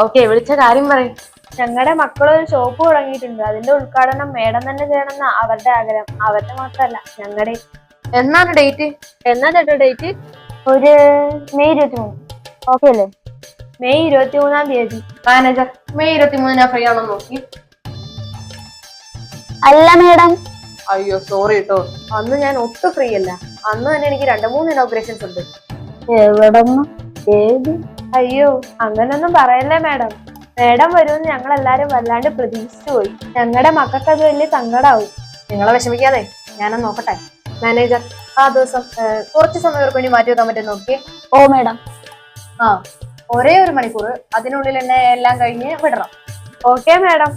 Okay, വിളിച്ച കാര്യം പറയും. ഞങ്ങളുടെ മക്കളൊരു ഷോപ്പ് തുടങ്ങിയിട്ടുണ്ട്. അതിന്റെ ഉദ്ഘാടനം മേഡം തന്നെ ചെയ്യണമെന്ന അവരുടെ ആഗ്രഹം. അവരുടെ മാത്രല്ല, ഞങ്ങളുടെ. എന്നാണ് ഡേറ്റ്? എന്നാ ചേട്ടാ ഡേറ്റ്? ഒരു മെയ് 23. ഓക്കെ അല്ലേ? മെയ് 23-ാം. മാനേജർ, മെയ് 23 ഫ്രീ ആണോ നോക്കി? അല്ല മേഡം. അയ്യോ സോറി കേട്ടോ, അന്ന് ഞാൻ ഒട്ടും ഫ്രീ അല്ല. അന്ന് തന്നെ എനിക്ക് 2-3 ഇനോഗ്രേഷൻസ് ഉണ്ട്. എവിടെന്ന്? ഏത്? അയ്യോ അങ്ങനൊന്നും പറയല്ലേ മേഡം. മേഡം വരുമെന്ന് ഞങ്ങൾ എല്ലാരും വല്ലാണ്ട് പ്രതീക്ഷിച്ചു പോയി. ഞങ്ങളുടെ മക്കൾക്ക് അത് വലിയ സങ്കടാവും. നിങ്ങളെ വിഷമിക്കാതെ ഞാനൊന്ന് നോക്കട്ടെ. മാനേജർ, ആ ദിവസം കുറച്ച് സമയം ഇവർക്ക് വേണ്ടി മാറ്റി വെക്കാൻ പറ്റും നോക്കിയേ. ഓ മേഡം. ആ, ഒരേ 1 മണിക്കൂർ, അതിനുള്ളിൽ എന്നെ എല്ലാം കഴിഞ്ഞ് വിടണം. Okay madam.